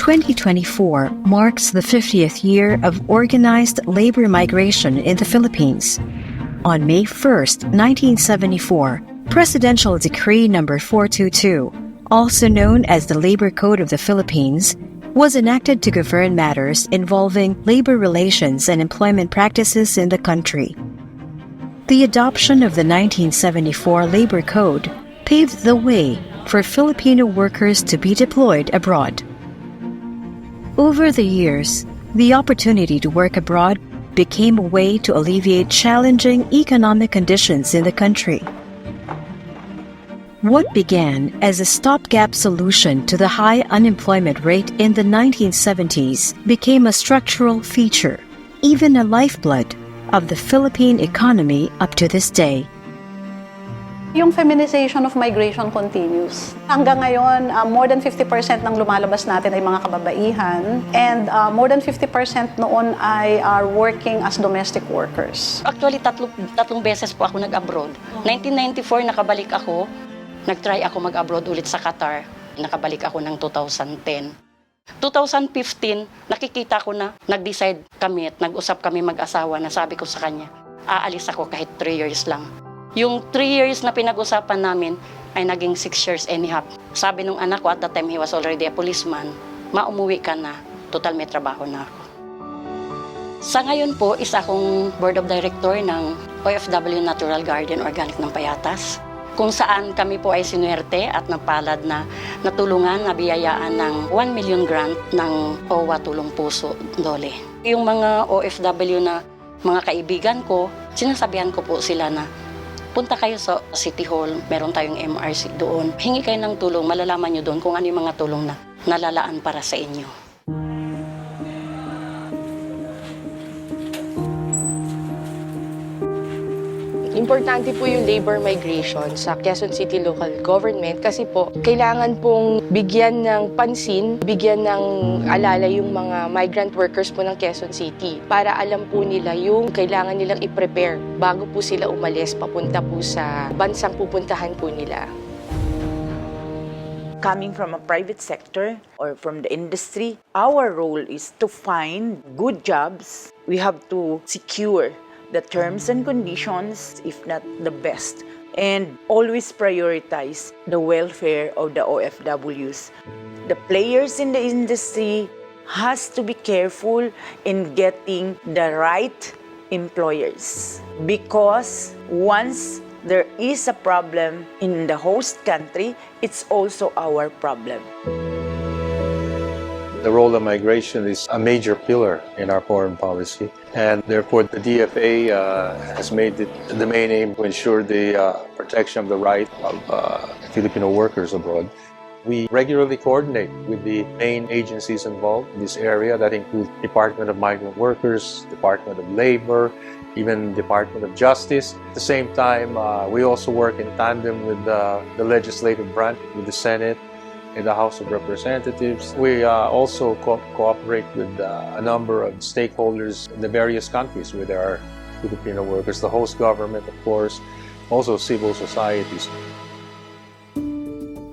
2024 marks the 50th year of organized labor migration in the Philippines. On May 1, 1974, Presidential Decree No. 422, also known as the Labor Code of the Philippines, was enacted to govern matters involving labor relations and employment practices in the country. The adoption of the 1974 Labor Code paved the way for Filipino workers to be deployed abroad. Over the years, the opportunity to work abroad became a way to alleviate challenging economic conditions in the country. What began as a stopgap solution to the high unemployment rate in the 1970s became a structural feature, even a lifeblood, of the Philippine economy up to this day. Yung feminization of migration continues. Hanggang ngayon, more than 50% ng lumalabas natin ay mga kababaihan, and more than 50% noon ay are working as domestic workers. Actually, tatlong beses po ako nag-abroad. 1994, nakabalik ako. Nag-try ako mag-abroad ulit sa Qatar. Nakabalik ako ng 2010. 2015, nakikita ko na nag-decide kami at nag-usap kami mag-asawa na sabi ko sa kanya, aalis ako kahit 3 years lang. Yung 3 years na pinag-usapan namin ay naging 6 years and a half. Sabi nung anak ko, at that time he was already a policeman, maumuwi ka na, total may trabaho na ako. Sa ngayon po, isa akong board of director ng OFW Natural Garden Organic ng Payatas, kung saan kami po ay sinuwerte at napalad na natulungan, nabiyayaan ng 1 million grant ng OWA Tulong Puso, Dole. Yung mga OFW na mga kaibigan ko, sinasabihan ko po sila na punta kayo sa City Hall, meron tayong MRC doon. Hingi kayo ng tulong, malalaman nyo doon kung ano yung mga tulong na nalalaan para sa inyo. Importante po yung labor migration sa Quezon City Local Government kasi po kailangan pong bigyan ng pansin, bigyan ng alala yung mga migrant workers po ng Quezon City para alam po nila yung kailangan nilang i-prepare bago po sila umalis papunta po sa bansang pupuntahan po nila. Coming from a private sector or from the industry, our role is to find good jobs. We have to secure the terms and conditions, if not the best, and always prioritize the welfare of the OFWs. The players in the industry has to be careful in getting the right employers, because once there is a problem in the host country, it's also our problem. The role of migration is a major pillar in our foreign policy, and therefore the DFA has made it the main aim to ensure the protection of the right of Filipino workers abroad. We regularly coordinate with the main agencies involved in this area. That includes Department of Migrant Workers, Department of Labor, even Department of Justice. At the same time, we also work in tandem with the legislative branch, with the Senate, in the House of Representatives. We also cooperate with a number of stakeholders in the various countries where there are Filipino workers, the host government, of course, also civil societies.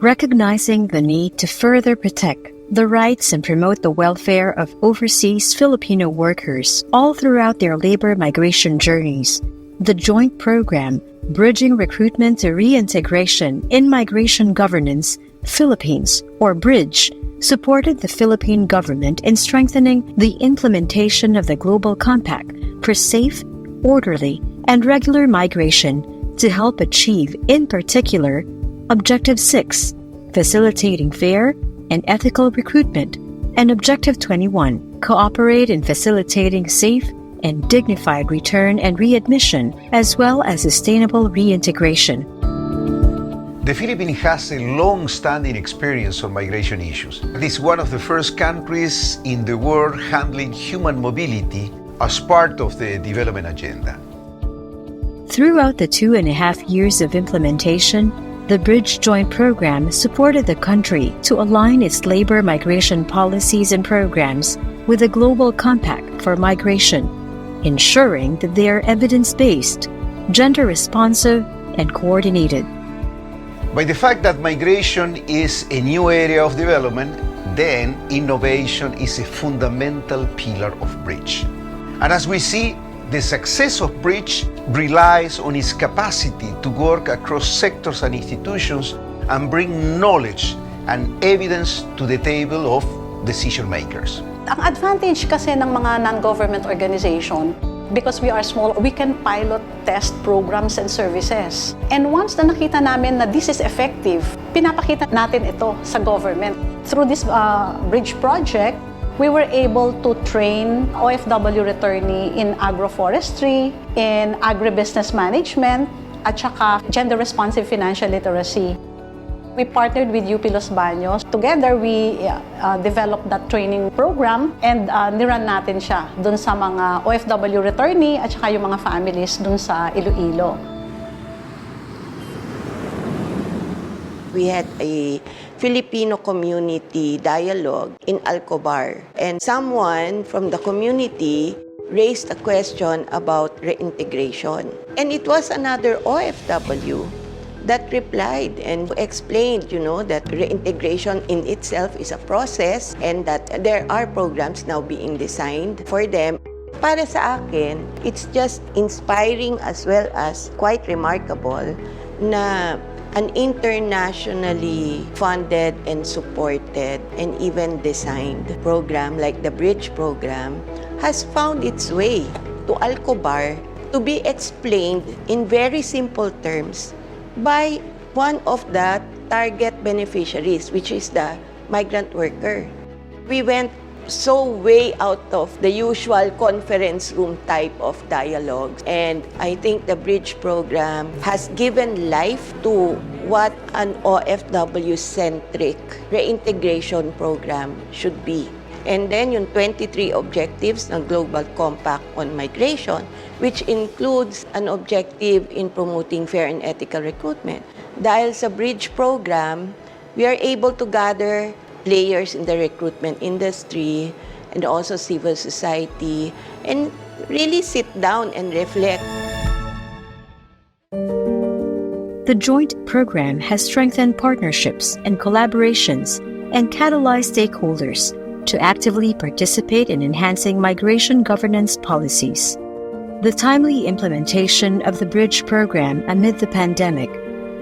Recognizing the need to further protect the rights and promote the welfare of overseas Filipino workers all throughout their labor migration journeys, the joint program, Bridging Recruitment to Reintegration in Migration Governance, Philippines, or BRIDGE, supported the Philippine government in strengthening the implementation of the Global Compact for safe, orderly, and regular migration to help achieve, in particular, Objective 6, facilitating fair and ethical recruitment, and Objective 21, cooperate in facilitating safe and dignified return and readmission, as well as sustainable reintegration. The Philippines has a long-standing experience on migration issues. It is one of the first countries in the world handling human mobility as part of the development agenda. Throughout the 2.5 years of implementation, the Bridge Joint Program supported the country to align its labor migration policies and programs with the Global Compact for Migration, ensuring that they are evidence-based, gender-responsive, and coordinated. By the fact that migration is a new area of development, then innovation is a fundamental pillar of Bridge. And as we see, the success of Bridge relies on its capacity to work across sectors and institutions and bring knowledge and evidence to the table of decision makers. Ang advantage kasi ng mga non-government organization, because we are small, we can pilot test programs and services. And once na nakita namin na this is effective, pinapakita natin ito sa government. Through this Bridge project, we were able to train OFW returnee in agroforestry, in agribusiness management, at saka gender-responsive financial literacy. We partnered with UP Los Baños. Together, we developed that training program and niran natin siya dun sa mga OFW returnee at saka yung mga families dun sa Iloilo. We had a Filipino community dialogue in Alcobar, and someone from the community raised a question about reintegration. And it was another OFW that replied and explained, that reintegration in itself is a process and that there are programs now being designed for them. Para sa akin, it's just inspiring as well as quite remarkable na an internationally funded and supported and even designed program like the Bridge program has found its way to Alcobar to be explained in very simple terms by one of the target beneficiaries, which is the migrant worker. We went so way out of the usual conference room type of dialogue. And I think the Bridge program has given life to what an OFW-centric reintegration program should be. And then yung 23 objectives ng Global Compact on Migration, which includes an objective in promoting fair and ethical recruitment. Dahil sa Bridge program, we are able to gather players in the recruitment industry and also civil society and really sit down and reflect. The joint program has strengthened partnerships and collaborations and catalyzed stakeholders to actively participate in enhancing migration governance policies. The timely implementation of the Bridge program amid the pandemic,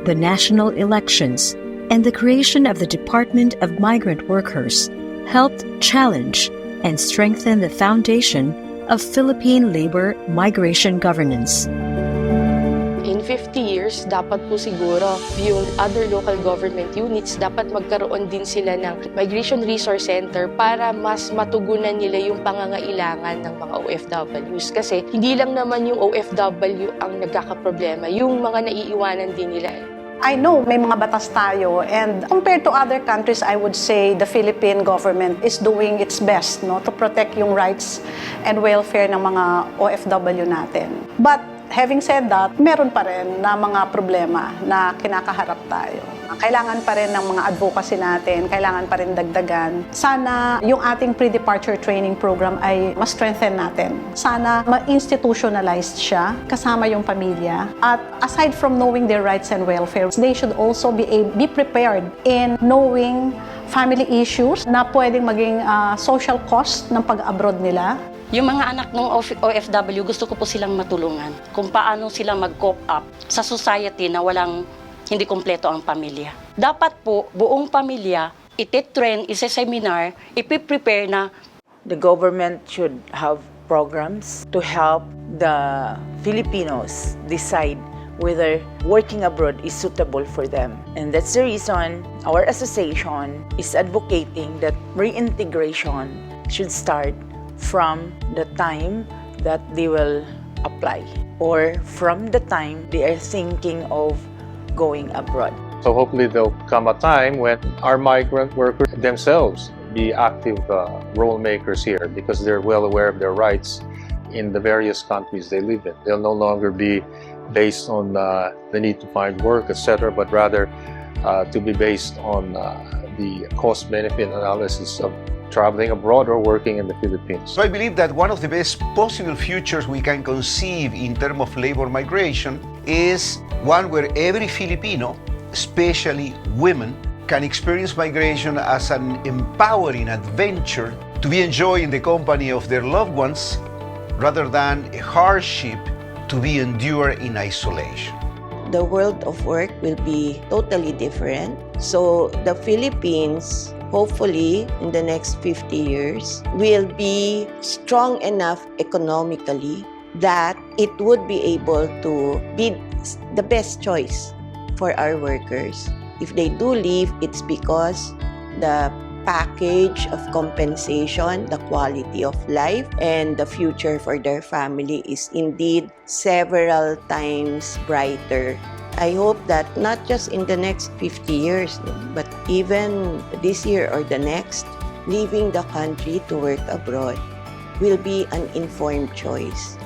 the national elections, and the creation of the Department of Migrant Workers helped challenge and strengthen the foundation of Philippine labor migration governance. In 50 years, dapat po siguro yung other local government units, dapat magkaroon din sila ng Migration Resource Center para mas matugunan nila yung pangangailangan ng mga OFWs. Kasi hindi lang naman yung OFW ang nagkakaproblema, yung mga naiiwanan din nila. I know may mga batas tayo, and compared to other countries, I would say the Philippine government is doing its best to protect yung rights and welfare ng mga OFW natin. But having said that, meron pa rin na mga problema na kinakaharap tayo. Kailangan pa rin ng mga advocacy natin, kailangan pa rin dagdagan. Sana yung ating pre-departure training program ay mas strengthen natin. Sana ma-institutionalized siya kasama yung pamilya. At aside from knowing their rights and welfare, they should also be prepared in knowing family issues na pwedeng maging social cost ng pag-abroad nila. Yung mga anak ng OFW, gusto ko po silang matulungan kung paano sila mag-cope up sa society na hindi kompleto ang pamilya. Dapat po, buong pamilya, iti-train, isi-seminar, ipi-prepare na. The government should have programs to help the Filipinos decide whether working abroad is suitable for them. And that's the reason our association is advocating that reintegration should start from the time that they will apply or from the time they are thinking of going abroad. So hopefully there'll come a time when our migrant workers themselves be active role makers here because they're well aware of their rights in the various countries they live in. They'll no longer be based on the need to find work, etc., but rather to be based on the cost-benefit analysis of traveling abroad or working in the Philippines. So I believe that one of the best possible futures we can conceive in terms of labor migration is one where every Filipino, especially women, can experience migration as an empowering adventure to be enjoyed in the company of their loved ones rather than a hardship to be endured in isolation. The world of work will be totally different. So the Philippines, hopefully in the next 50 years, will be strong enough economically that it would be able to be the best choice for our workers. If they do leave, it's because the package of compensation, the quality of life, and the future for their family is indeed several times brighter. I hope that not just in the next 50 years, but even this year or the next, leaving the country to work abroad will be an informed choice.